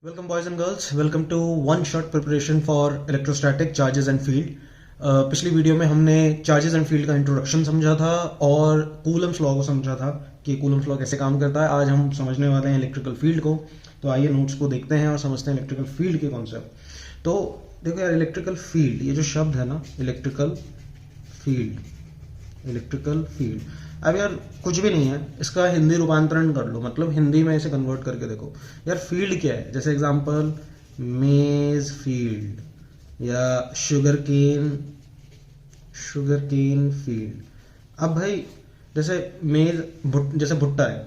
Welcome boys and girls, welcome to one shot preparation for electrostatic charges and field. पिछली video में हमने charges and field का introduction समझा था और कूलम्स लॉ को समझा था कि कूलम्स लॉ कैसे काम करता है। आज हम समझने वाले हैं इलेक्ट्रिकल फील्ड को। तो आइए नोट्स को देखते हैं और समझते हैं इलेक्ट्रिकल फील्ड के कॉन्सेप्ट। तो देखो यार, इलेक्ट्रिकल फील्ड, ये जो शब्द है ना, इलेक्ट्रिकल फील्ड, अब यार कुछ भी नहीं है, इसका हिंदी रूपांतरण कर लो, मतलब हिंदी में इसे कन्वर्ट करके देखो यार। फील्ड क्या है? जैसे एग्जांपल मेज फील्ड या शुगर केन फील्ड। अब भाई जैसे जैसे भुट्टा है,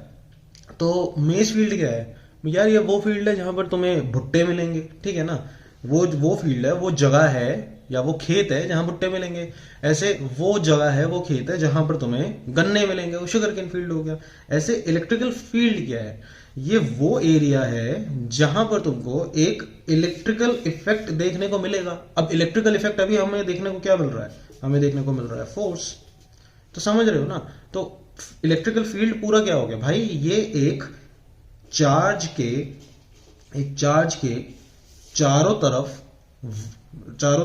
तो मेज फील्ड क्या है यार? ये वो फील्ड है जहां पर तुम्हें भुट्टे मिलेंगे, ठीक है ना। वो फील्ड है, वो जगह है या वो खेत है जहां भुट्टे मिलेंगे। ऐसे वो जगह है, वो खेत है जहां पर तुम्हें गन्ने मिलेंगे, वो शुगर केन फील्ड हो गया। ऐसे इलेक्ट्रिकल फील्ड क्या है? ये वो एरिया है जहां पर तुमको एक इलेक्ट्रिकल इफेक्ट देखने को मिलेगा। अब इलेक्ट्रिकल इफेक्ट अभी हमें देखने को क्या मिल रहा है? हमें देखने को मिल रहा है फोर्स। तो समझ रहे हो ना? तो इलेक्ट्रिकल फील्ड पूरा क्या हो गया भाई? ये एक चार्ज के चारों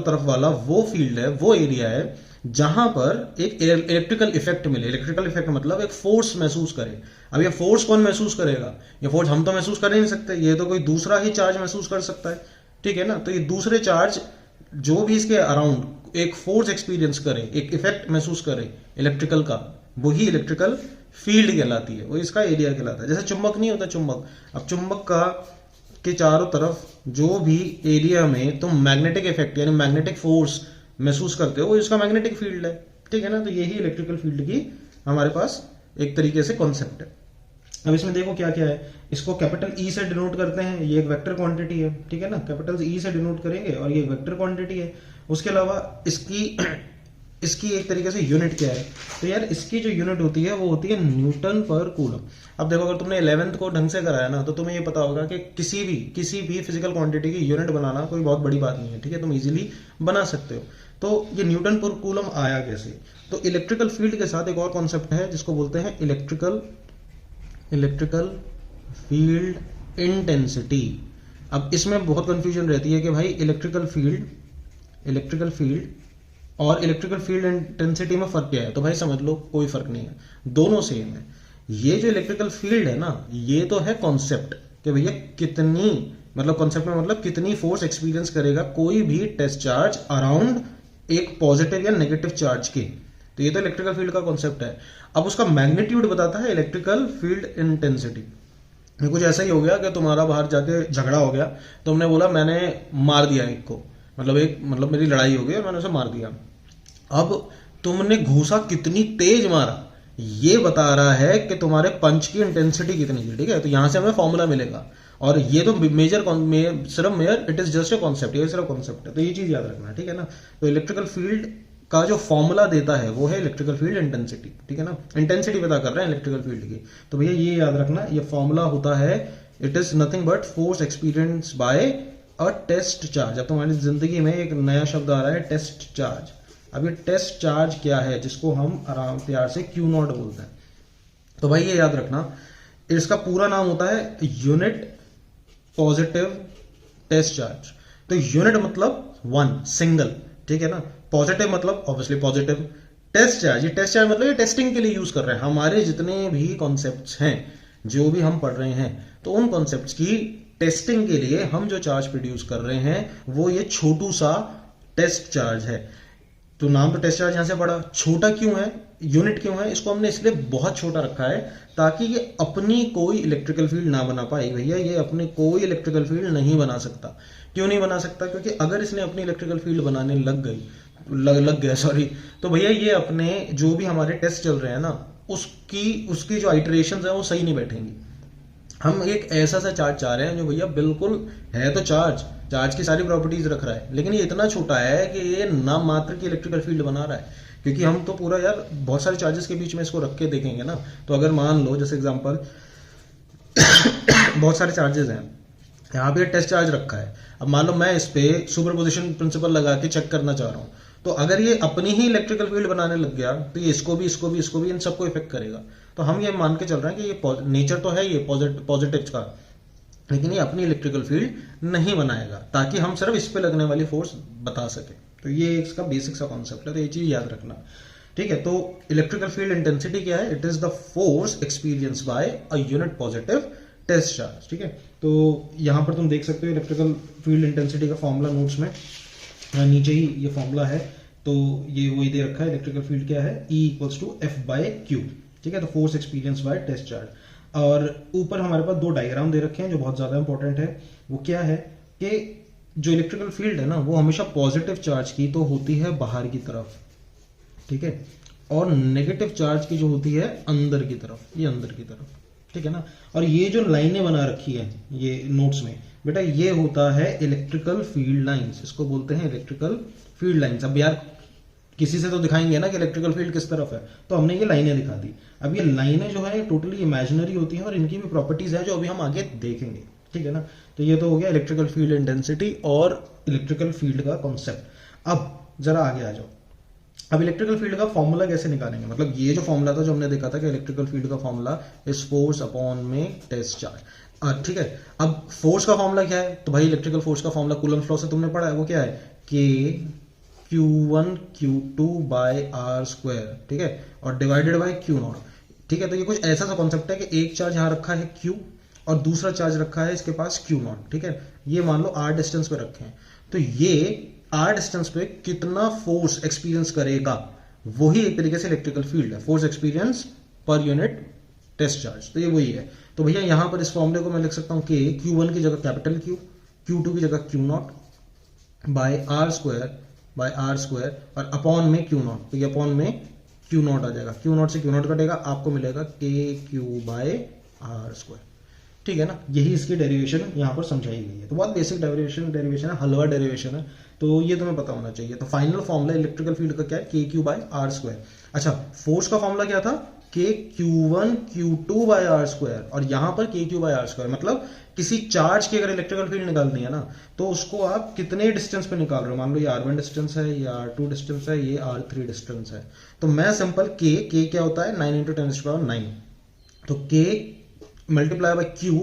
तरफ वाला वो फील्ड है, वो एरिया है जहां पर एक इलेक्ट्रिकल इफेक्ट मिले। इलेक्ट्रिकल इफेक्ट मतलब एक फोर्स महसूस करे। अब ये फोर्स कौन महसूस करेगा? ये फोर्स हम तो महसूस कर ही नहीं सकते, ये तो कोई दूसरा ही चार्ज महसूस कर सकता है, ठीक है ना। तो ये दूसरे चार्ज जो भी इसके अराउंड एक फोर्स एक्सपीरियंस करे, एक इफेक्ट महसूस करे इलेक्ट्रिकल का, वही इलेक्ट्रिकल फील्ड कहलाती है, वो इसका एरिया कहलाता है। जैसे चुंबक नहीं होता, चुंबक, अब चुंबक के चारों तरफ जो भी एरिया में तुम मैग्नेटिक इफेक्ट यानी मैग्नेटिक फोर्स महसूस करते हो, वो इसका मैग्नेटिक फील्ड है, ठीक है ना। तो यही इलेक्ट्रिकल फील्ड की हमारे पास एक तरीके से कॉन्सेप्ट है। अब इसमें देखो क्या क्या है। इसको कैपिटल ई से डिनोट करते हैं, ये एक वेक्टर क्वांटिटी है, ठीक है ना। कैपिटल ई से डिनोट करेंगे और ये एक वेक्टर क्वांटिटी है। उसके अलावा इसकी एक तरीके से यूनिट क्या है? तो यार इसकी जो यूनिट होती है वो होती है न्यूटन पर कूलम। अब देखो, अगर तुमने 11th को ढंग से कराया ना, तो तुम्हें ये पता होगा कि किसी भी फिजिकल क्वांटिटी की यूनिट बनाना कोई बहुत बड़ी बात नहीं है, ठीक है। तुम इजीली बना सकते हो। तो ये न्यूटन पर कूलम आया कैसे? तो इलेक्ट्रिकल फील्ड के साथ एक और कॉन्सेप्ट है जिसको बोलते हैं इलेक्ट्रिकल फील्ड इंटेंसिटी। अब इसमें बहुत कंफ्यूजन रहती है कि भाई इलेक्ट्रिकल फील्ड और इलेक्ट्रिकल फील्ड इंटेंसिटी में फर्क क्या है? तो भाई समझ लो कोई फर्क नहीं है, दोनों सेम है। ये जो इलेक्ट्रिकल फील्ड है ना, ये तो है कॉन्सेप्ट कि भैया कितनी, मतलब कॉन्सेप्ट में मतलब कितनी फोर्स एक्सपीरियंस करेगा कोई भी टेस्ट चार्ज अराउंड एक पॉजिटिव या नेगेटिव चार्ज के। तो ये तो इलेक्ट्रिकल फील्ड का कॉन्सेप्ट है। अब उसका मैग्नीट्यूड बताता है इलेक्ट्रिकल फील्ड इंटेंसिटी। कुछ ऐसा ही हो गया कि तुम्हारा बाहर जाके झगड़ा हो गया, तुमने बोला मैंने मार दिया एक को, मतलब मेरी लड़ाई हो गई और मैंने उसे मार दिया। अब तुमने घूसा कितनी तेज मारा, ये बता रहा है कि तुम्हारे पंच की इंटेंसिटी कितनी थी, ठीक है। तो यहां से हमें फॉर्मूला मिलेगा। और ये तो it is just a concept, ये सिर्फ कॉन्सेप्ट है, तो ये चीज याद रखना, ठीक है ना। तो इलेक्ट्रिकल फील्ड का जो फॉर्मूला देता है वो है इलेक्ट्रिकल फील्ड इंटेंसिटी, ठीक है ना। इंटेंसिटी पता कर रहे हैं इलेक्ट्रिकल फील्ड की, तो भैया ये याद रखना, ये फॉर्मूला होता है it is nothing but force experience by a test charge. अब तुम्हारी जिंदगी में एक नया शब्द आ रहा है, टेस्ट चार्ज। अब ये टेस्ट चार्ज क्या है, जिसको हम आराम प्यार से Q नॉट बोलते हैं। तो भाई ये याद रखना, इसका पूरा नाम होता है यूनिट पॉजिटिव टेस्ट चार्ज। तो यूनिट मतलब वन, सिंगल, ठीक है ना। पॉजिटिव मतलब ऑब्वियसली पॉजिटिव। टेस्ट चार्ज, ये टेस्ट चार्ज मतलब ये टेस्टिंग के लिए यूज कर रहे हैं। हमारे जितने भी कॉन्सेप्ट्स हैं, जो भी हम पढ़ रहे हैं, तो उन कॉन्सेप्ट्स की टेस्टिंग के लिए हम जो चार्ज प्रोड्यूस कर रहे हैं वो ये छोटू सा टेस्ट चार्ज है। तो नाम तो टेस्ट चार्ज यहां से पड़ा। छोटा क्यों है, यूनिट क्यों है? इसको हमने इसलिए बहुत छोटा रखा है ताकि ये अपनी कोई इलेक्ट्रिकल फील्ड ना बना पाए। भैया ये अपनी कोई इलेक्ट्रिकल फील्ड नहीं बना सकता। क्यों नहीं बना सकता? क्योंकि अगर इसने अपनी इलेक्ट्रिकल फील्ड बनाने लग गया तो भैया ये अपने जो भी हमारे टेस्ट चल रहे हैं ना, उसकी जो आइटरेशंस है वो सही नहीं बैठेंगी। हम एक ऐसा सा चार्ज चाह रहे हैं जो भैया बिल्कुल है तो चार्ज की सारी प्रॉपर्टीज रख रहा है, लेकिन ये इतना छोटा है कि ये नाम मात्र की इलेक्ट्रिकल फील्ड बना रहा है। क्योंकि हम तो पूरा यार बहुत सारे चार्जेस के बीच में इसको रख के देखेंगे ना। तो अगर मान लो जैसे एग्जांपल बहुत सारे चार्जेस हैं, यहाँ पे टेस्ट चार्ज रखा है। अब मान लो मैं इस पे सुपरपोजिशन प्रिंसिपल लगा के चेक करना चाह रहा हूँ, तो अगर ये अपनी ही इलेक्ट्रिकल फील्ड बनाने लग गया तो ये इसको भी इन सबको इफेक्ट करेगा। तो हम ये मान के चल रहे हैं कि ये नेचर तो है ये पॉजिटिव का, लेकिन ये अपनी इलेक्ट्रिकल फील्ड नहीं बनाएगा, ताकि हम सिर्फ इस पे लगने वाली फोर्स बता सके। तो ये इसका बेसिक सा कॉन्सेप्ट है, तो ये चीज याद रखना। ठीक है, तो इलेक्ट्रिकल फील्ड इंटेंसिटी क्या है? It is the force experience by a unit positive test charge. ठीक है, तो यहां पर तुम देख सकते हो इलेक्ट्रिकल फील्ड इंटेंसिटी का फॉर्मूला नोट्स में नीचे ही ये फॉर्मूला है। तो ये वही दे रखा है, इलेक्ट्रिकल फील्ड क्या है? E equals to F by Q. ठीक है, तो force experience by test charge. और ऊपर हमारे पास दो डायग्राम दे रखे हैं जो बहुत ज्यादा इंपॉर्टेंट है। वो क्या है कि जो इलेक्ट्रिकल फील्ड है ना, वो हमेशा पॉजिटिव चार्ज की तो होती है बाहर की तरफ, ठीक है, और नेगेटिव चार्ज की जो होती है अंदर की तरफ, ये अंदर की तरफ। ठीक है ना, और ये जो लाइनें बना रखी है ये नोट्स में बेटा, ये होता है इलेक्ट्रिकल फील्ड लाइंस, इसको बोलते हैं इलेक्ट्रिकल फील्ड लाइंस। अब यार किसी से तो दिखाएंगे ना कि इलेक्ट्रिकल फील्ड किस तरफ है, तो हमने ये लाइनें दिखा दी। अब ये लाइनें जो है टोटली इमेजिनरी होती हैं और इनकी भी प्रॉपर्टीज है जो अभी हम आगे देखेंगे। ठीक है ना, तो ये तो हो गया इलेक्ट्रिकल फील्ड इंटेंसिटी और इलेक्ट्रिकल फील्ड का कॉन्सेप्ट। अब जरा आगे आ जाओ। अब इलेक्ट्रिकल फील्ड का फॉर्मूला कैसे निकालेंगे? मतलब ये जो फॉर्मूला था जो हमने देखा था कि इलेक्ट्रिकल फील्ड का फॉर्मूला इज फोर्स अपॉन में टेस्ट चार्ज। ठीक है, अब फोर्स का फॉर्मूला क्या है? तो भाई इलेक्ट्रिकल फोर्स का फॉर्मूला कूलम्ब लॉ से तुमने पढ़ा है, वो क्या है? के Q1 Q2 bye R square. ठीक है, और डिवाइडेड बाय Q नॉट। ठीक है, तो ये कुछ ऐसा सा कॉन्सेप्ट है कि एक चार्ज यहां रखा है Q और दूसरा चार्ज रखा है इसके पास Q नॉट। ठीक है, ये मान लो R डिस्टेंस पे रखे हैं, तो ये R डिस्टेंस पे कितना फोर्स एक्सपीरियंस करेगा, वही एक तरीके से इलेक्ट्रिकल फील्ड है, force experience per unit test charge. तो ये वही है। तो भैया यहां पर इस फॉर्मूले को मैं लिख सकता हूं कि Q1 की जगह कैपिटल Q, Q2 की जगह Q nought by R square और अपॉन में Q नॉट। तो ये अपॉन में Q नॉट आ जाएगा, Q नॉट से Q नॉट कटेगा, आपको मिलेगा KQ बाय आर स्क्वायर। ठीक है ना, यही इसकी डेरिवेशन यहाँ पर समझाई गई है। तो बहुत बेसिक डेरिवेशन है, हलवा डेरिवेशन है, तो ये तुम्हें पता होना चाहिए। तो फाइनल फॉर्मूला इलेक्ट्रिकल फील्ड का क्या है? KQ by R square. अच्छा, फोर्स का फॉर्मूला क्या था? KQ1 Q2 bye R square, और यहां पर KQ बाय आर स्क्वायर। मतलब किसी चार्ज की अगर इलेक्ट्रिकल फील्ड निकालनी है ना, तो उसको आप कितने डिस्टेंस पे निकाल रहे हो? मान लो ये R1 डिस्टेंस है, ये R2 डिस्टेंस है, ये R3 डिस्टेंस है। तो मैं सिंपल K क्या होता है? 9 × 10⁹ तो K multiply by Q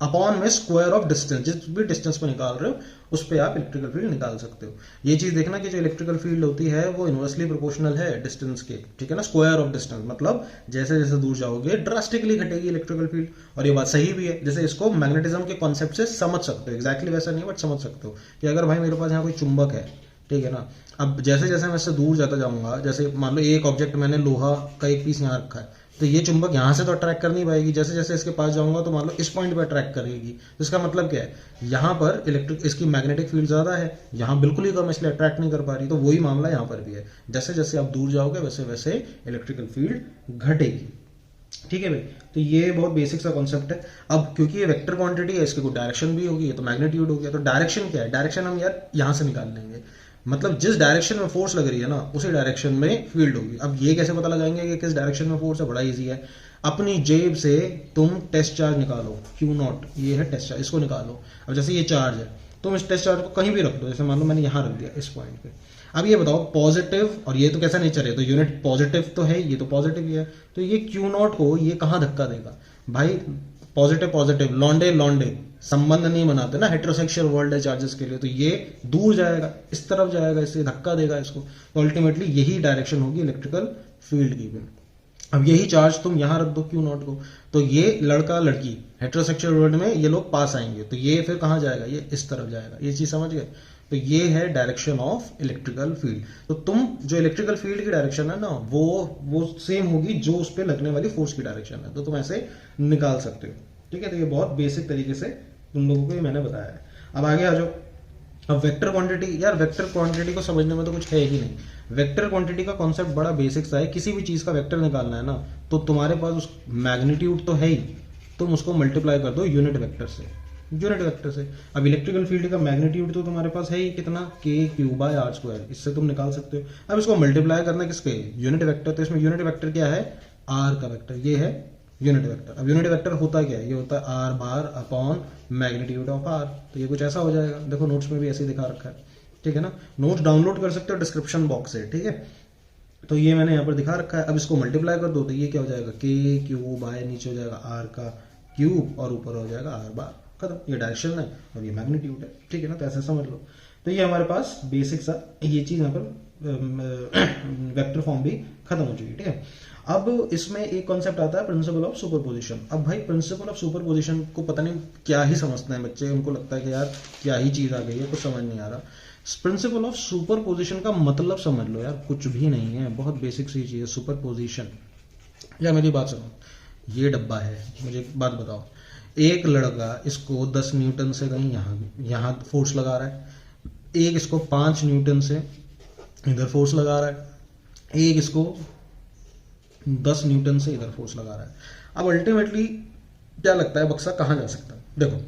upon में स्क्वायर ऑफ डिस्टेंस, जिस भी डिस्टेंस पे निकाल रहे हो उस पे आप इलेक्ट्रिकल फील्ड निकाल सकते हो। ये चीज देखना कि जो इलेक्ट्रिकल फील्ड होती है वो इनवर्सली प्रोपोर्शनल है डिस्टेंस के। ठीक है ना, स्क्वायर ऑफ डिस्टेंस, मतलब जैसे जैसे दूर जाओगे ड्रास्टिकली घटेगी इलेक्ट्रिकल फील्ड। और ये बात सही भी है, जैसे इसको मैग्नेटिज्म के कॉन्सेप्ट से समझ सकते हो, एक्जैक्टली वैसा नहीं बट समझ सकते हो कि अगर भाई मेरे पास यहाँ कोई चुंबक है, ठीक है ना, अब जैसे जैसे मैं इससे दूर जाता जाऊंगा, जैसे मान लो एक ऑब्जेक्ट मैंने लोहा का एक पीस यहाँ रखा है, तो ये चुंबक यहां से तो अट्रैक्ट कर नहीं पाएगी, जैसे जैसे इसके पास जाऊंगा तो मान लो इस पॉइंट पे अट्रैक्ट करेगी। तो इसका मतलब क्या है? यहां पर इलेक्ट्रिक इसकी मैग्नेटिक फील्ड ज्यादा है, यहां बिल्कुल ही कम, इसलिए अट्रैक्ट नहीं कर पा रही। तो वही मामला यहां पर भी है, जैसे जैसे आप दूर जाओगे वैसे वैसे इलेक्ट्रिकल फील्ड घटेगी। ठीक है भाई, तो ये बहुत बेसिक सा कॉन्सेप्ट है। अब क्योंकि ये वेक्टर क्वांटिटी है, इसकी कोई डायरेक्शन भी होगी, तो मैग्नीट्यूड हो गया। तो डायरेक्शन क्या है? डायरेक्शन हम यार यहां से निकाल लेंगे, मतलब जिस डायरेक्शन में फोर्स लग रही है ना, उसी डायरेक्शन में फील्ड होगी। अब ये कैसे पता लगाएंगे कि किस डायरेक्शन में फोर्स है? बड़ा इजी है, अपनी जेब से तुम टेस्ट चार्ज निकालो, Q नॉट, ये है टेस्ट चार्ज, इसको निकालो। अब जैसे ये चार्ज है, तुम इस टेस्ट चार्ज को कहीं भी रख दो, जैसे मान लो मैंने यहां रख दिया इस पॉइंट पे। अब ये बताओ पॉजिटिव, और ये तो कैसा नेचर है, तो यूनिट पॉजिटिव तो है, ये तो पॉजिटिव ही है, तो ये Q नॉट को ये कहां धक्का देगा? भाई पॉजिटिव पॉजिटिव, लॉन्डे लॉन्डे संबंध नहीं बनाते ना हेट्रोसेक्सुअल वर्ल्ड है चार्जेस के लिए, तो ये दूर जाएगा, इस तरफ जाएगा, इससे धक्का देगा इसको। तो अल्टीमेटली यही डायरेक्शन होगी इलेक्ट्रिकल फील्ड की भी। अब यही चार्ज तुम यहां रख दो Q नॉट को, तो ये लड़का लड़की हेट्रोसेक्सुअल वर्ल्ड में ये लोग पास आएंगे, तो ये फिर कहां जाएगा? ये इस तरफ जाएगा। ये चीज समझ गए? तो ये है डायरेक्शन ऑफ इलेक्ट्रिकल फील्ड। तो तुम जो इलेक्ट्रिकल फील्ड की डायरेक्शन है ना, वो सेम होगी जो उस पर लगने वाली फोर्स की डायरेक्शन है, तो तुम ऐसे निकाल सकते हो। ठीक है, तो ये बहुत बेसिक तरीके से तुम लोगों को ये मैंने बताया है। अब आगे आ जाओ। अब वेक्टर क्वांटिटी, यार वेक्टर क्वांटिटी को समझने में तो कुछ है ही नहीं। वेक्टर क्वांटिटी का कॉन्सेप्ट बड़ा बेसिक सा है। किसी भी चीज का वेक्टर निकालना है ना, तो तुम्हारे पास उस मैग्नीट्यूड तो है ही, तुम उसको मल्टीप्लाई कर दो यूनिट वेक्टर से, यूनिट वेक्टर से। अब इलेक्ट्रिकल फील्ड का मैग्नीट्यूड तो तुम्हारे पास है ही कितना? KQ/R², इससे तुम निकाल सकते हो। अब इसको मल्टीप्लाई करना किसके? Unit vector. तो इसमें यूनिट वेक्टर क्या है? R का वेक्टर, ये है यूनिट वेक्टर। अब यूनिट वेक्टर होता क्या है? ये होता है R bar upon magnitude of R। तो ये कुछ ऐसा हो जाएगा, देखो नोट्स में भी ऐसे ही दिखा रखा है। ठीक है ना, नोट्स डाउनलोड कर सकते हो डिस्क्रिप्शन बॉक्स से। ठीक है, तो ये मैंने यहाँ पर दिखा रखा है। अब इसको मल्टीप्लाई कर दो तो ये क्या हो जाएगा? KQ बाय नीचे हो जाएगा R का क्यूब और ऊपर हो जाएगा R बार खत्म, ये डायरेक्शन है और ये मैग्नीट्यूड है, ठीक है ना। तो ऐसे समझ लो। तो ये हमारे पास बेसिक सा ये चीज यहाँ पर वेक्टर फॉर्म भी खत्म हो चुकी है, ठीक है। अब इसमें एक कॉन्सेप्ट आता है प्रिंसिपल ऑफ सुपरपोजिशन। अब भाई प्रिंसिपल ऑफ सुपरपोजिशन को पता नहीं क्या ही समझते हैं बच्चे, उनको लगता है कि यार क्या ही चीज आ गई है, कुछ समझ नहीं आ रहा। प्रिंसिपल ऑफ सुपरपोजिशन का मतलब समझ लो यार, कुछ भी नहीं है, बहुत बेसिक सी चीज है सुपरपोजिशन। या मेरी बात सुनो, ये डब्बा है, मुझे एक बात बताओ, एक लड़का इसको 10 न्यूटन से कहीं यहाँ फोर्स लगा रहा है, एक इसको 5 न्यूटन से इधर फोर्स लगा रहा है, एक इसको 10 न्यूटन से इधर फोर्स लगा रहा है। अब अल्टीमेटली क्या लगता है बक्सा कहाँ जा सकता है? देखो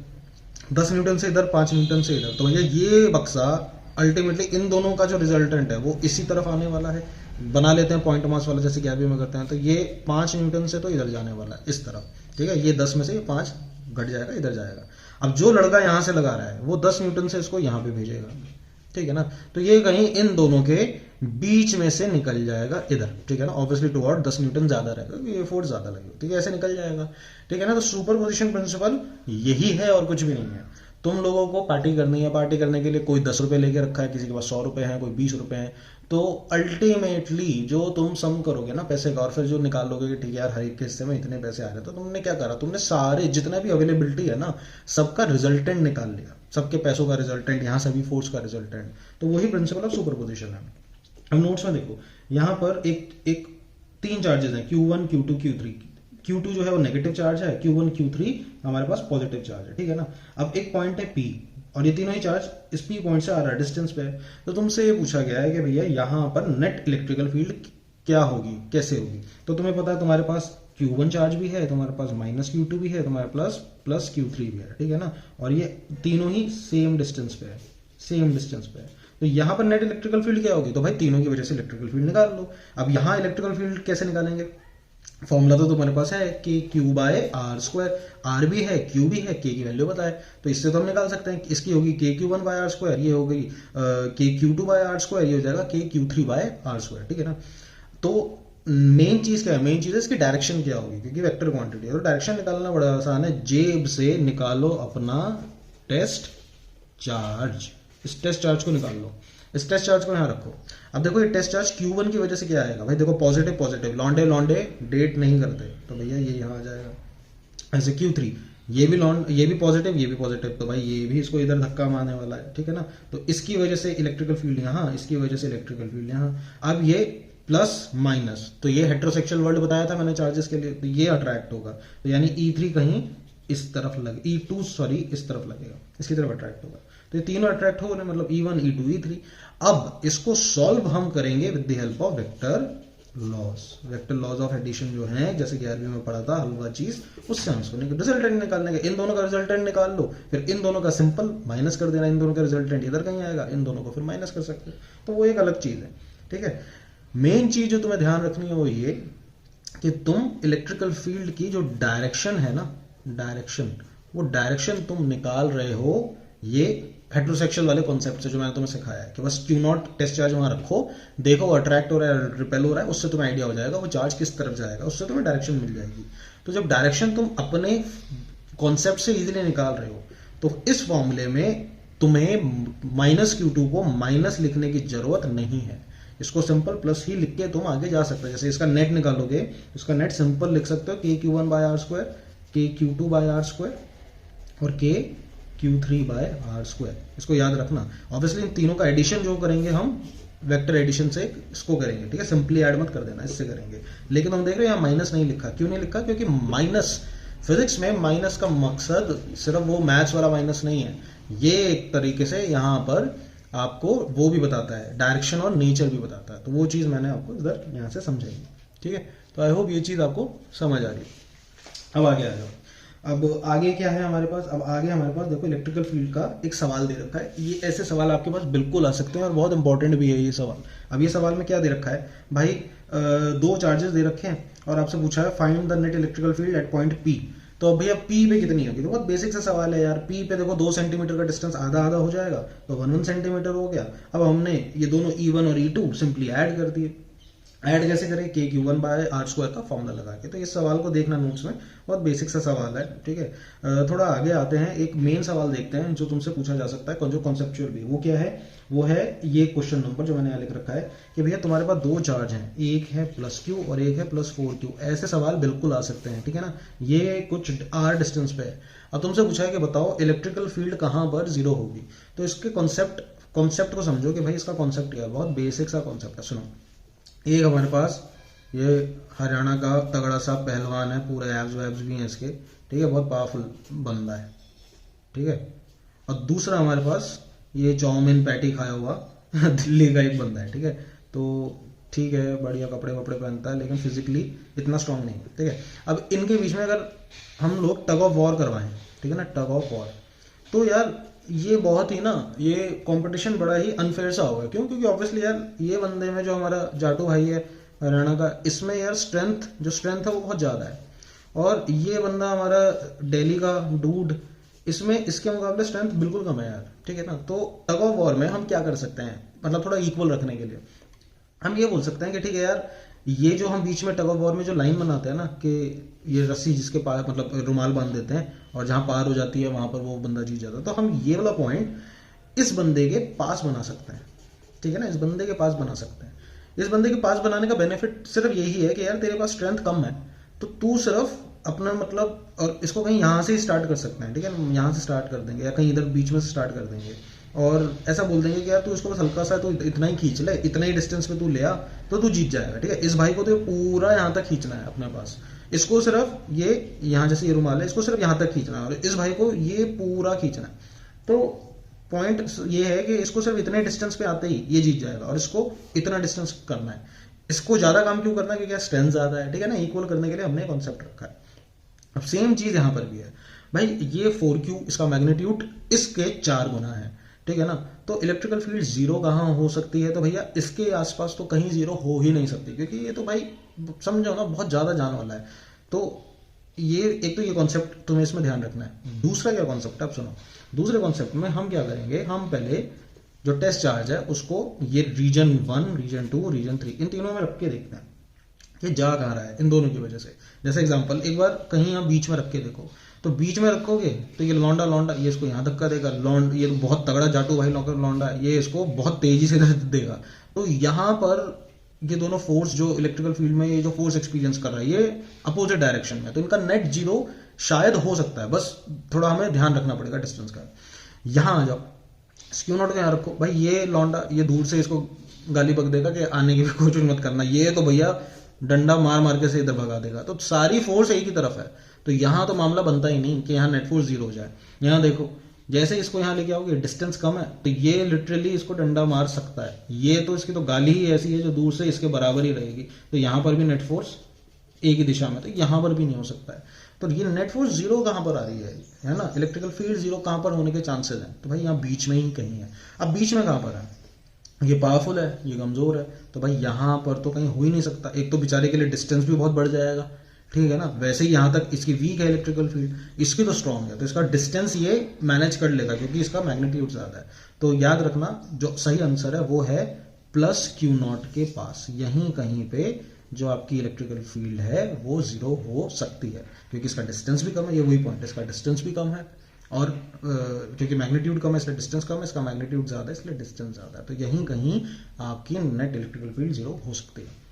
10 न्यूटन से इधर, 5 न्यूटन से इधर, तो भैया ये बक्सा अल्टीमेटली इन दोनों का जो रिजल्टेंट है वो इसी तरफ आने वाला है। बना लेते हैं पॉइंट मास वाला, जैसे गैबी में करते हैं। तो ये 5 न्यूटन से तो इधर जाने वाला है इस तरफ, ठीक है। ये 10 में से ये 5 घट जाएगा, इधर जाएगा। अब जो लड़का यहाँ से लगा रहा है वो 10 न्यूटन से इसको यहाँ पे भेजेगा, ठीक है ना। तो ये कहीं इन दोनों के बीच में से निकल जाएगा इधर, ठीक है ना। ऑब्वियसली टुवर्ड 10 न्यूटन ज्यादा रहेगा, ये फोर्स ज्यादा लगेगा, ठीक है, ऐसे निकल जाएगा, ठीक है ना। तो सुपरपोजिशन प्रिंसिपल यही है और कुछ भी नहीं है। तुम लोगों को पार्टी करनी है, पार्टी करने के लिए कोई 10 रुपए लेके रखा है, किसी के पास 100 रुपए हैं, कोई 20 रुपए हैं, तो अल्टीमेटली जो तुम सम करोगे ना पैसे का और फिर जो निकालोगे कि ठीक है यार हर एक के हिस्से में इतने पैसे आ रहे हैं, तो तुमने क्या करा, तुमने सारे जितना भी अवेलेबिलिटी है ना सबका रिजल्टेंट निकाल लिया, सबके पैसों का रिजल्टेंट, यहाँ सभी फोर्स का रिजल्टेंट। तो वही प्रिंसिपल ऑफ सुपरपोजिशन है। अब नोट्स में देखो, यहाँ पर एक 3 चार्जेस हैं, Q1 Q2 Q3। Q2 जो है वो नेगेटिव चार्ज है, Q1 Q3 हमारे पास पॉजिटिव चार्ज है, ठीक है ना। अब एक पॉइंट है P और ये तीनों ही चार्ज इस P पॉइंट से आ रहा है, डिस्टेंस पे है। तो तुमसे ये पूछा गया है कि भैया यहाँ पर नेट इलेक्ट्रिकल फील्ड क्या होगी, कैसे होगी। तो तुम्हें पता है तुम्हारे पास Q1 चार्ज भी है, तुम्हारे पास माइनस Q2 भी है, तुम्हारे प्लस Q3 भी है, ठीक है ना। और ये तीनों ही सेम डिस्टेंस पे है, सेम डिस्टेंस पे है। तो यहाँ पर नेट इलेक्ट्रिकल फील्ड क्या होगी, तो भाई तीनों की वजह से इलेक्ट्रिकल फील्ड निकाल लो। अब यहाँ इलेक्ट्रिकल फील्ड कैसे निकालेंगे, फॉर्मूला तो तुम्हारे पास है कि Q/R², R भी है, Q भी है, K की वैल्यू पता है, तो इससे तो हम निकाल सकते हैं। इसकी होगी KQ1/R², ये हो गई KQ2/R², ये हो जाएगा KQ3/R², ठीक है ना। तो मेन चीज क्या है, मेन चीज है इसकी डायरेक्शन क्या होगी, क्योंकि वेक्टर क्वांटिटी है तो डायरेक्शन निकालना बड़ा आसान है। जेब से निकालो अपना टेस्ट चार्ज, इस टेस्ट चार्ज को निकाल लो, इस टेस्ट चार्ज को यहाँ रखो। अब देखो ये टेस्ट चार्ज Q1 की वजह से क्या आएगा भाई, देखो पॉजिटिव पॉजिटिव, लौंडे लौंडे डेट नहीं करते, तो भैया ये यहाँ आ जाएगा। ऐसे Q3 ये भी पॉजिटिव, ये भी पॉजिटिव, तो भाई ये भी इसको इधर धक्का मारने वाला है, ठीक है ना। तो इसकी वजह से इलेक्ट्रिकल फील्ड यहाँ, इसकी वजह से इलेक्ट्रिकल फील्ड यहाँ। अब ये प्लस माइनस, तो ये हेटेरोसेक्सुअल वर्ल्ड बताया था मैंने चार्जेस के लिए, तो ये अट्रैक्ट होगा, तो यानी E3 कहीं इस तरफ लगे, E2 सॉरी इस तरफ लगेगा, इसकी तरफ अट्रैक्ट होगा। तो ये तीनों अट्रैक्ट हो गए, मतलब E1 E2 E3। अब इसको सॉल्व हम करेंगे with the help of vector laws of addition जो है, जैसे 11वीं में पढ़ा था हलवा चीज, उससे हम इसको रिजल्टेंट निकालने का। इन दोनों का रिजल्टेंट निकाल लो, फिर इन दोनों का सिंपल माइनस कर देना, इन दोनों का रिजल्टेंट इधर कहीं आएगा, इन दोनों को फिर माइनस कर सकते हो, तो वो एक अलग चीज है, ठीक है। मेन चीज जो तुम्हें ध्यान रखनी है वो ये कि तुम इलेक्ट्रिकल फील्ड की जो डायरेक्शन है ना, वो डायरेक्शन तुम निकाल रहे हो ये हेटेरोसेक्सुअल वाले कॉन्सेप्ट से, जो मैंने तुम्हें सिखाया है कि बस Q0 टेस्ट चार्ज वहां रखो, देखो अट्रैक्ट हो रहा है रिपेल हो रहा है, उससे तुम्हें आइडिया हो जाएगा वो चार्ज किस तरफ जाएगा, उससे तुम्हें डायरेक्शन मिल जाएगी। तो जब डायरेक्शन तुम अपने कॉन्सेप्ट से इजीली निकाल रहे हो, तो इस फॉर्मूले में तुम्हें माइनस Q2 को माइनस लिखने की जरूरत नहीं है, इसको सिंपल प्लस ही लिख के तुम आगे जा सकते हो। जैसे इसका नेट निकालोगे, इसका नेट सिंपल लिख सकते हो KQ1/R², KQ2/R² और KQ3/R²। इसको याद रखना। ऑब्वियसली इन तीनों का एडिशन जो करेंगे हम वेक्टर एडिशन से इसको करेंगे, ठीक है, सिंपली ऐड मत कर देना, इससे करेंगे। लेकिन हम देख रहे हैं यहाँ माइनस नहीं लिखा, क्यों नहीं लिखा, क्योंकि माइनस फिजिक्स में माइनस का मकसद सिर्फ वो मैथ्स वाला माइनस नहीं है, ये एक तरीके से यहाँ पर आपको वो भी बताता है, डायरेक्शन और नेचर भी बताता है। तो वो चीज मैंने आपको इधर यहाँ से समझाई, ठीक है। तो आई होप ये चीज आपको समझ आ रही है। अब आगे आ जाओ। अब आगे क्या है हमारे पास, अब आगे हमारे पास देखो इलेक्ट्रिकल फील्ड का एक सवाल दे रखा है। ये ऐसे सवाल आपके पास बिल्कुल आ सकते हैं और बहुत इंपॉर्टेंट भी है ये सवाल। अब ये सवाल में क्या दे रखा है भाई, 2 चार्जेस दे रखे हैं और आपसे पूछा है find the net electrical field at point P। तो भैया P पे कितनी होगी, तो बहुत बेसिक सा सवाल है यार। P पे देखो 2 सेंटीमीटर का डिस्टेंस आधा आधा हो जाएगा, तो 1 1 सेंटीमीटर हो गया। अब हमने ये दोनों E1 और E2 सिंपली ऐड कर दिए। ऐड कैसे करें, K Q one by R square का फॉर्मूला लगा के। तो इस सवाल को देखना नोट्स में, बहुत बेसिक सा सवाल है, ठीक है। थोड़ा आगे आते हैं, एक मेन सवाल देखते हैं जो तुमसे पूछा जा सकता है, जो कॉन्सेप्चुअल भी। वो क्या है, वो है ये क्वेश्चन नंबर जो मैंने यहाँ लिख रखा है कि भैया तुम्हारे पास दो चार्ज हैं, एक है प्लस क्यू और एक है प्लस 4Q। ऐसे सवाल बिल्कुल आ सकते हैं, ठीक है ना। ये कुछ आर डिस्टेंस पे है। अब तुमसे पूछा है कि बताओ इलेक्ट्रिकल फील्ड कहाँ पर जीरो होगी। तो इसके कॉन्सेप्ट को समझो कि भाई इसका कॉन्सेप्ट क्या है, बहुत बेसिक सा कॉन्सेप्ट है। सुनो, एक हमारे पास ये हरियाणा का तगड़ा सा पहलवान है, पूरे एब्स वैब्स भी हैं इसके, ठीक है, बहुत पावरफुल बंदा है, ठीक है। और दूसरा हमारे पास ये चाउमीन पैटी खाया हुआ दिल्ली का एक बंदा है, ठीक है। तो ठीक है, बढ़िया कपड़े वपड़े पहनता है, लेकिन फिजिकली इतना स्ट्रांग नहीं है, ठीक है। अब इनके बीच में अगर हम लोग टग ऑफ वॉर करवाएं, ठीक है ना, टग ऑफ वॉर, तो यार ये बहुत ही ना, ये कंपटीशन बड़ा ही अनफेयर सा होगा। क्यों? क्योंकि ऑब्वियसली यार ये बंदे में जो हमारा जाटू भाई है हरियाणा का, इसमें यार स्ट्रेंथ है वो बहुत ज़्यादा है। और ये बंदा हमारा दिल्ली का डूड, इसमें इसके मुकाबले स्ट्रेंथ बिल्कुल कम है यार, ठीक है ना। तो टग ऑफ वॉर में हम क्या कर सकते हैं, मतलब थोड़ा इक्वल रखने के लिए हम ये बोल सकते हैं कि ठीक है यार, ये जो हम बीच में टग ऑफ वॉर में जो लाइन बनाते हैं ना, कि ये रस्सी जिसके पार मतलब रुमाल बांध देते हैं और जहां पार हो जाती है वहां पर वो बंदा जीत जाता है, तो हम ये वाला पॉइंट इस बंदे के पास बना सकते हैं, ठीक है ना, इस बंदे के पास बना सकते हैं। इस बंदे के पास बनाने का बेनिफिट सिर्फ यही है कि यार तेरे पास स्ट्रेंथ कम है, तो तू सिर्फ अपना मतलब, और इसको कहीं यहाँ से ही स्टार्ट कर सकते हैं, ठीक है ना, यहाँ से स्टार्ट कर देंगे या कहीं इधर बीच में से स्टार्ट कर देंगे और ऐसा बोल देंगे कि यार तू इसको बस हल्का सा तू इतना ही खींच ले, इतना ही डिस्टेंस पे तू ले आ तो तू जीत जाएगा, ठीक है। इस भाई को तो पूरा यहाँ तक खींचना है अपने पास, इसको सिर्फ ये यहाँ जैसे ये रुमाल है, इसको सिर्फ यहाँ तक खींचना है और इस भाई को ये पूरा खींचना है। तो पॉइंट ये है कि इसको सिर्फ इतने डिस्टेंस पे आते ही ये जीत जाएगा और इसको इतना डिस्टेंस करना है। इसको ज्यादा काम क्यों करना है, क्योंकि स्ट्रेंथ ज्यादा है, ठीक है ना, इक्वल करने के लिए हमने कॉन्सेप्ट रखा है। अब सेम चीज यहां पर भी है भाई, ये 4Q इसका मैग्नीट्यूड इसके 4 गुना है, ठीक है ना। तो इलेक्ट्रिकल फील्ड जीरो कहाँ हो सकती है, तो भैया इसके आसपास तो कहीं जीरो हो ही नहीं सकती, क्योंकि ये तो भाई समझो ना बहुत ज्यादा जान वाला है। तो ये एक तो ये कॉन्सेप्ट तुम्हें इसमें ध्यान रखना है। दूसरा क्या कॉन्सेप्ट है, अब सुनो, दूसरे कॉन्सेप्ट में हम क्या करेंगे, हम पहले जो टेस्ट चार्ज है उसको ये रीजन 1, रीजन 2, रीजन 3 इन तीनों में रख के देखते हैं कि जा कहाँ रहा है इन दोनों की वजह से। जैसे एग्जांपल, एक बार कहीं यहाँ बीच में रख के देखो, तो बीच में रखोगे तो ये लौंडा ये इसको यहाँ धक्का देगा, ये तो बहुत तगड़ा जाटू भाई लौंडा, ये इसको बहुत तेजी से देगा। तो यहाँ पर ये दोनों फोर्स जो इलेक्ट्रिकल फील्ड में ये जो फोर्स एक्सपीरियंस कर रहा है ये अपोजिट डायरेक्शन में, तो इनका नेट जीरो शायद हो सकता है, बस थोड़ा हमें ध्यान रखना पड़ेगा डिस्टेंस का। यहाँ आ जाओ, क्यू नॉट को यहाँ रखो भाई, ये लौंडा ये दूर से इसको गाली बक देगा कि आने की भी कोशिश मत करना, ये तो भैया डंडा मार मार के से इधर भगा देगा, तो सारी फोर्स एक ही तरफ है। तो यहाँ तो मामला बनता ही नहीं कि यहाँ नेट फोर्स जीरो हो जाए। यहाँ देखो, जैसे इसको यहाँ लेके आओगे डिस्टेंस कम है तो ये लिटरली इसको डंडा मार सकता है, ये तो इसकी तो गाली ही ऐसी है जो दूर से इसके बराबर ही रहेगी। तो यहाँ पर भी नेट फोर्स एक ही दिशा में, तो यहाँ पर भी नहीं हो सकता है। तो ये नेट फोर्स जीरो कहाँ पर आ रही है ना, इलेक्ट्रिकल फील्ड जीरो कहाँ पर होने के चांसेस हैं, तो भाई यहाँ बीच में ही कहीं है। अब बीच में कहाँ पर है, ये पावरफुल है ये कमजोर है, तो भाई यहाँ पर तो कहीं हो ही नहीं सकता। एक तो बेचारे के लिए डिस्टेंस भी बहुत बढ़ जाएगा, ठीक है ना, वैसे ही यहाँ तक इसकी वीक है इलेक्ट्रिकल फील्ड, इसकी तो स्ट्रांग है, तो इसका डिस्टेंस ये मैनेज कर लेगा क्योंकि इसका मैग्नीट्यूड ज्यादा है। तो याद रखना जो सही आंसर है वो है प्लस क्यू नॉट के पास, यहीं कहीं पे जो आपकी इलेक्ट्रिकल फील्ड है वो जीरो हो सकती है, क्योंकि इसका डिस्टेंस भी कम है, ये वही पॉइंट है, इसका डिस्टेंस भी कम है और क्योंकि मैग्नीट्यूड कम है इसलिए डिस्टेंस कम है, इसका मैग्नीट्यूड ज्यादा है इसलिए डिस्टेंस ज्यादा है, तो यहीं कहीं आपकी नेट इलेक्ट्रिकल फील्ड जीरो हो सकती है।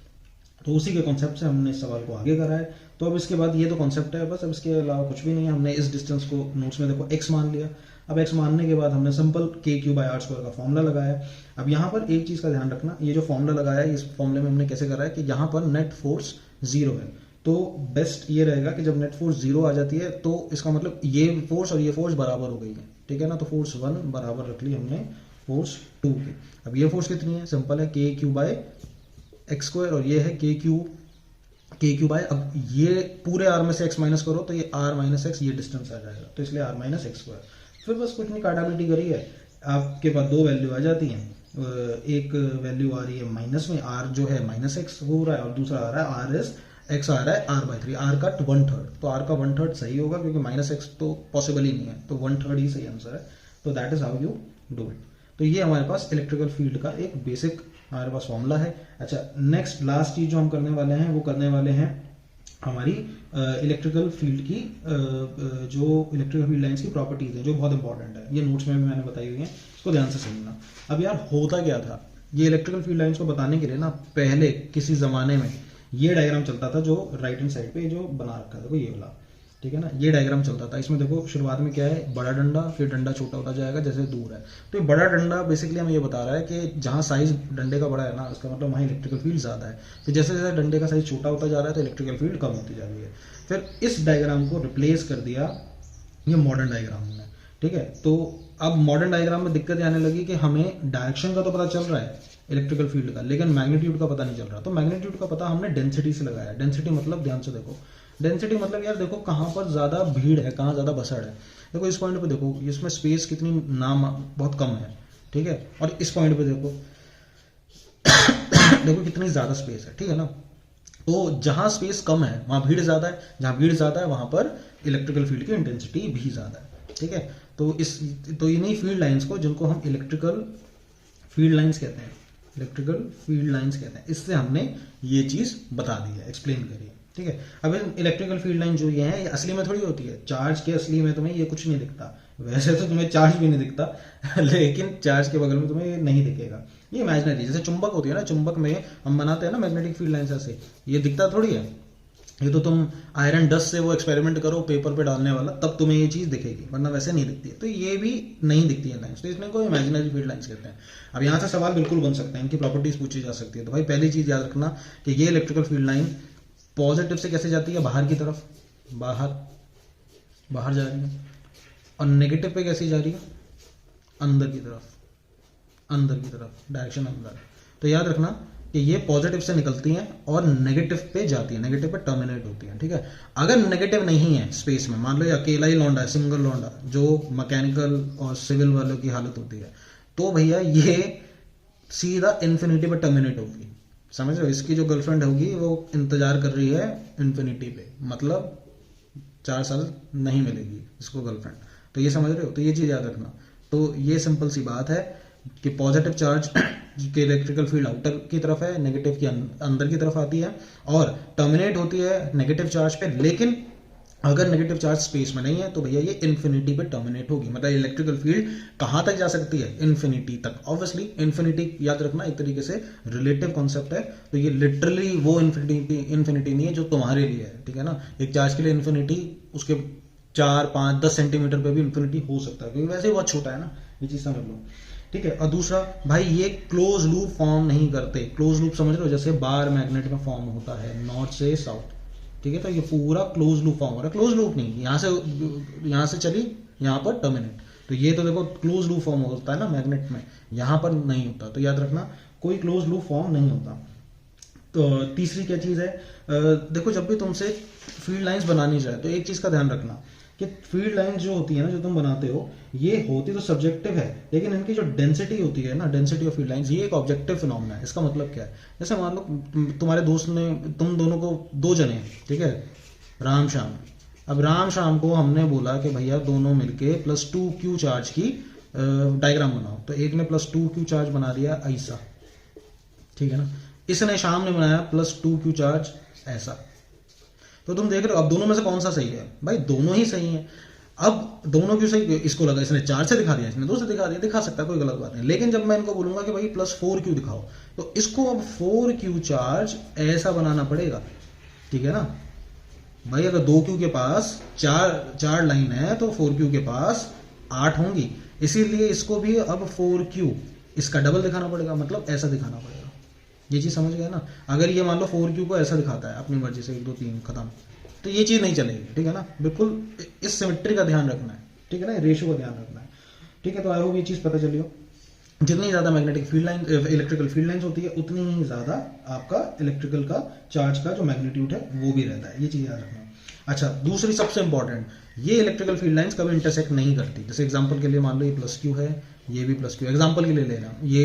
तो उसी के कॉन्सेप्ट से हमने इस सवाल को आगे करा है। तो अब इसके बाद ये तो कॉन्सेप्ट है बस, अब इसके अलावा कुछ भी नहीं है। हमने इस डिस्टेंस को नोट्स में देखो x मान लिया। अब x मानने के बाद हमने सिंपल KQ/R² का फॉर्मूला लगाया। अब यहाँ पर एक चीज का ध्यान रखना, ये जो फॉर्मूला लगाया है इस फॉर्मूले में हमने कैसे करा है कि यहाँ पर नेट फोर्स जीरो है, तो बेस्ट ये रहेगा कि जब नेट फोर्स जीरो आ जाती है तो इसका मतलब ये फोर्स और ये फोर्स बराबर हो गई है, ठीक है ना। तो फोर्स 1 बराबर रख ली हमने फोर्स 2 के। अब ये फोर्स कितनी है, सिंपल है KQ/x² और ये है KQ बाय, अब ये पूरे r में से x माइनस करो तो ये r - x ये डिस्टेंस आ जाएगा, तो इसलिए r - x²। फिर बस कुछ नहीं, काटाबिलिटी करी है, आपके पास दो वैल्यू आ जाती हैं, एक वैल्यू आ रही है माइनस में, r जो है -x हो रहा है और दूसरा आ रहा है x आ रहा है r/3, r का 1/3, तो r का 1/3 सही होगा क्योंकि -x तो पॉसिबल ही नहीं है, तो 1/3 ही सही आंसर है। तो that is how you do it. तो ये हमारे पास इलेक्ट्रिकल फील्ड का एक बेसिक हमारे पास फॉर्मूला है। अच्छा, नेक्स्ट लास्ट चीज जो हम करने वाले हैं वो करने वाले हैं हमारी इलेक्ट्रिकल फील्ड की जो इलेक्ट्रिकल फील्ड लाइंस की प्रॉपर्टीज है जो बहुत इंपॉर्टेंट है, ये नोट्स में भी मैंने बताई हुई है, इसको ध्यान से समझना। अब यार होता क्या था, ये इलेक्ट्रिकल फील्ड लाइंस को बताने के लिए ना पहले किसी जमाने में ये डायग्राम चलता था जो राइट हैंड साइड पे जो बना रखा था, देखो ये वाला, ठीक है ना, ये डायग्राम चलता था। इसमें देखो शुरुआत में क्या है, बड़ा डंडा, फिर डंडा छोटा होता जाएगा जैसे दूर है। तो ये बड़ा डंडा बेसिकली हमें ये बता रहा है कि जहाँ साइज डंडे का बड़ा है ना, उसका मतलब वहाँ इलेक्ट्रिकल फील्ड ज़्यादा है। फिर जैसे जैसे डंडे का साइज छोटा होता जा रहा है तो इलेक्ट्रिकल फील्ड कम होती जा रही है। फिर इस डायग्राम को रिप्लेस कर दिया ये मॉडर्न डायग्राम ने, ठीक है। तो अब मॉडर्न डायग्राम में दिक्कत आने लगी कि हमें डायरेक्शन का तो पता चल रहा है इलेक्ट्रिकल फील्ड का, लेकिन मैग्नीट्यूड का पता नहीं चल रहा। तो मैग्नीट्यूड का पता हमने डेंसिटी से लगाया। डेंसिटी मतलब ध्यान से देखो, डेंसिटी मतलब यार देखो कहाँ पर ज्यादा भीड़ है, कहाँ ज्यादा बसड़ है। देखो इस पॉइंट पे देखो, इसमें स्पेस कितनी नाम बहुत कम है, ठीक है। और इस पॉइंट पे देखो देखो कितनी ज्यादा स्पेस है, ठीक है ना। तो जहां स्पेस कम है वहां भीड़ ज्यादा है, जहां भीड़ ज्यादा है वहां पर इलेक्ट्रिकल फील्ड की इंटेंसिटी भी ज्यादा है, ठीक है। तो इन्हीं फील्ड लाइंस को जिनको हम इलेक्ट्रिकल फील्ड लाइंस कहते हैं, इलेक्ट्रिकल फील्ड लाइंस कहते हैं, इससे हमने ये चीज बता दी है, एक्सप्लेन करी है, ठीक है। अब इलेक्ट्रिकल फील्ड लाइन जो ये है ये असली में थोड़ी होती है, चार्ज के असली में तुम्हें ये कुछ नहीं दिखता। वैसे तो तुम्हें चार्ज भी नहीं दिखता लेकिन चार्ज के बगल में तुम्हें ये नहीं दिखेगा, ये इमेजिनरी। जैसे चुंबक होती है ना, चुंबक में हम बनाते हैं ना मैग्नेटिक फील्ड लाइन से, ये दिखता थोड़ी है। ये तो तुम आयरन डस्ट से वो एक्सपेरिमेंट करो पेपर पे डालने वाला, तब तुम्हें ये चीज दिखेगी, वरना वैसे नहीं दिखती है। तो ये भी नहीं दिखती है लाइन्स, तो इसमें कोई इमेजिनरी फील्ड लाइन्स कहते हैं। अब यहाँ से सवाल बिल्कुल बन सकते हैं, इनकी प्रॉपर्टीज पूछी जा सकती है। तो भाई पहली चीज याद रखना कि ये इलेक्ट्रिकल फील्ड लाइन पॉजिटिव से कैसे जाती है, बाहर की तरफ, बाहर जा रही है, और नेगेटिव पे कैसे जा रही है, अंदर की तरफ, डायरेक्शन अंदर। तो याद रखना कि ये पॉजिटिव से निकलती हैं और नेगेटिव पे जाती है, नेगेटिव पे टर्मिनेट होती है, ठीक है। अगर नेगेटिव नहीं है स्पेस में, मान लो ये अकेला ही लौंडा है, सिंगल लौंडा, जो मैकेनिकल और सिविल वालों की हालत होती है, तो भैया ये सीधा इन्फिनिटी पे टर्मिनेट होगी, समझ रहे हो। इसकी जो गर्लफ्रेंड होगी वो इंतजार कर रही है इन्फिनिटी पे, मतलब 4 साल नहीं मिलेगी इसको गर्लफ्रेंड। तो ये समझ रहे हो, तो ये चीज याद रखना। तो ये सिंपल सी बात है कि पॉजिटिव चार्ज की इलेक्ट्रिकल फील्ड आउटर की तरफ है, नेगेटिव की अंदर की तरफ आती है और टर्मिनेट होती है नेगेटिव चार्ज पे। लेकिन अगर नेगेटिव चार्ज स्पेस में नहीं है तो भैया ये इन्फिनिटी पे टर्मिनेट होगी, मतलब इलेक्ट्रिकल फील्ड कहां तक जा सकती है, इन्फिनिटी तक। ऑब्वियसली इन्फिनिटी याद रखना एक तरीके से रिलेटिव कॉन्सेप्ट है, तो ये लिटरली वो इन्फिनिटी नहीं है जो तुम्हारे लिए है, ठीक है ना। एक चार्ज के लिए इन्फिनिटी उसके 4, 5, 10 सेंटीमीटर पे भी इन्फिनिटी हो सकता है, क्योंकि वैसे ही बहुत छोटा है ना, ये चीज समझ लो, ठीक है। और दूसरा भाई ये क्लोज लूप फॉर्म नहीं करते। क्लोज लूप समझ रहे हो, जैसे बार मैग्नेट में फॉर्म होता है नॉर्थ से साउथ, ठीक है। तो ये पूरा क्लोज लूप फॉर्म हो रहा है, क्लोज लूप नहीं, यहाँ से चली यहाँ पर टर्मिनेट। तो ये तो देखो क्लोज लूप फॉर्म होता है ना मैग्नेट में, यहाँ पर नहीं होता। तो याद रखना कोई क्लोज लूप फॉर्म नहीं होता। तो तीसरी क्या चीज है, देखो जब भी तुमसे फील्ड लाइंस बनानी जाए तो एक चीज का ध्यान रखना कि फील्ड लाइन जो होती है ना, जो तुम बनाते हो, ये होती तो सब्जेक्टिव है, लेकिन इनकी जो डेंसिटी होती है ना, डेंसिटी ऑफ फील्ड लाइंस, ये एक ऑब्जेक्टिव फिनोमेना है। इसका मतलब क्या है, जैसे मान लो तुम्हारे दोस्त ने, तुम दोनों को 2 जने, ठीक है, राम श्याम। अब राम श्याम को हमने बोला कि भैया दोनों मिलके +2q चार्ज की डायग्राम बनाओ। तो एक ने +2q चार्ज बना दिया ऐसा, ठीक है ना। इसने शाम ने बनाया +2q चार्ज ऐसा। तो तुम देख रहे हो अब दोनों में से कौन सा सही है, भाई दोनों ही सही है। अब दोनों क्यों सही, इसको लगा इसने 4 से दिखा दिया, इसने 2 से दिखा दिया, दिखा सकता है, कोई गलत बात नहीं। लेकिन जब मैं इनको बोलूंगा कि भाई +4q दिखाओ, तो इसको अब 4q चार्ज ऐसा बनाना पड़ेगा, ठीक है ना भाई। अगर 2q के पास 4 लाइन है तो 4q के पास 8 होंगी, इसीलिए इसको भी अब 4q इसका डबल दिखाना पड़ेगा, मतलब ऐसा दिखाना पड़ेगा। ये चीज समझ गए ना। अगर ये मान लो 4q को ऐसा दिखाता है अपनी मर्जी से 1 2 3 खत्म, तो ये चीज नहीं चलेगी, ठीक है ना। बिल्कुल इस सिमेट्री का ध्यान रखना है, ठीक है ना, रेशियो का ध्यान रखना है, ठीक है। तो आई होप ये चीज पता चली हो। जितनी ज्यादा magnetic field line, electrical field lines होती है, उतनी ही ज्यादा आपका इलेक्ट्रिकल का चार्ज का जो मैग्नीट्यूड है वो भी रहता है, ये चीज याद रखना। अच्छा, दूसरी सबसे इंपॉर्टेंट, ये इलेक्ट्रिकल फील्ड लाइंस कभी इंटरसेक्ट नहीं करती। जैसे एग्जांपल के लिए मान लो ये +q है, ये भी +q, एग्जांपल के लिए ले लेना, ये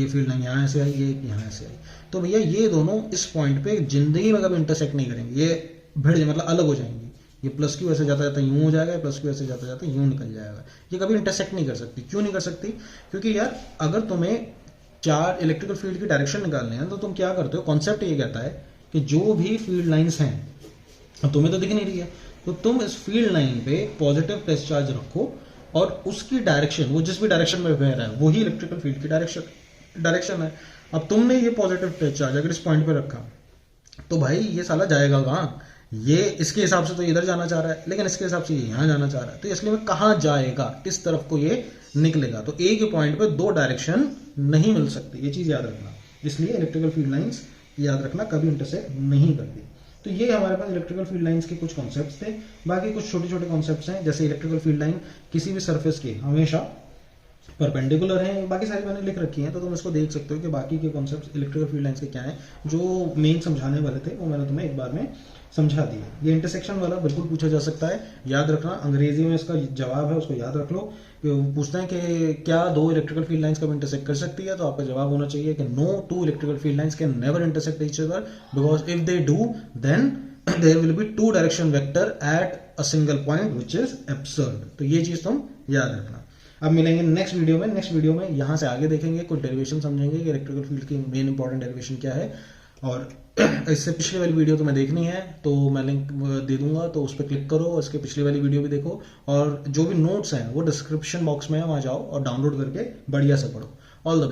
फील्ड लाइन यहाँ से आई, ये यहाँ से आई, तो भैया ये दोनों इस पॉइंट पे जिंदगी में कभी इंटरसेक्ट नहीं करेंगे, ये भिड़ मतलब अलग हो जाएंगे। ये +q ऐसे जाता जाता यूं हो जाएगा, +q ऐसे जाता जाता यूं निकल जाएगा। ये कभी इंटरसेक्ट नहीं कर सकती। क्यों नहीं कर सकती, क्योंकि यार अगर तुम्हें चार इलेक्ट्रिकल फील्ड की डायरेक्शन निकालने हैं तो तुम क्या करते हो, कॉन्सेप्ट ये कहता है कि जो भी फील्ड लाइंस हैं, अब तुम्हें तो दिख नहीं रही है, तो तुम इस फील्ड लाइन पे पॉजिटिव प्लस चार्ज रखो और उसकी डायरेक्शन, वो जिस भी डायरेक्शन में बह रहा है वही इलेक्ट्रिकल फील्ड की डायरेक्शन है। अब तुमने ये पॉजिटिव प्लस चार्ज अगर इस पॉइंट पे रखा तो भाई ये साला जाएगा कहाँ, ये इसके हिसाब से तो इधर जाना चाह रहा है लेकिन इसके हिसाब से ये यहाँ जाना चाह रहा है, तो इसलिए में कहाँ जाएगा, किस तरफ को ये निकलेगा। तो एक ही पॉइंट पे दो डायरेक्शन नहीं मिल सकती, ये चीज याद रखना। इसलिए इलेक्ट्रिकल फील्ड लाइंस याद रखना कभी इंटरसेक्ट नहीं करती। तो ये हमारे पास इलेक्ट्रिकल फील्ड लाइंस के कुछ कॉन्सेप्ट्स थे। बाकी कुछ छोटे छोटे कॉन्सेप्ट्स हैं, जैसे इलेक्ट्रिकल फील्ड लाइन किसी भी सरफेस के हमेशा परपेंडिकुलर हैं, बाकी सारी मैंने लिख रखी हैं तो तुम इसको देख सकते हो कि बाकी के कॉन्सेप्ट्स इलेक्ट्रिकल फील्ड लाइंस के क्या हैं। जो मेन समझाने वाले थे वो मैंने तुम्हें एक बार में समझा दिया। ये इंटरसेक्शन वाला बिल्कुल पूछा जा सकता है, याद रखना, अंग्रेजी में इसका जवाब है उसको याद रख लो। पूछते हैं कि क्या दो इलेक्ट्रिकल फील्ड लाइंस कब इंटरसेक्ट कर सकती है, तो आपका जवाब होना चाहिए कि no, two electrical field lines can never intersect each other because if they do then there will be two direction vector at a single point which is absurd. तो ये चीज तुम याद रखना। अब मिलेंगे नेक्स्ट वीडियो में। नेक्स्ट वीडियो में यहाँ से आगे देखेंगे, कुछ डेरिवेशन समझेंगे कि इलेक्ट्रिकल फील्ड की मेन इंपॉर्टेंट डेरिवेशन क्या है, और इससे पिछली वाली वीडियो तुम्हें देखनी है तो मैं लिंक दे दूंगा, तो उस पर क्लिक करो, इसके पिछली वाली वीडियो भी देखो, और जो भी नोट्स हैं वो डिस्क्रिप्शन बॉक्स में है, वहाँ जाओ और डाउनलोड करके बढ़िया से पढ़ो। All the best.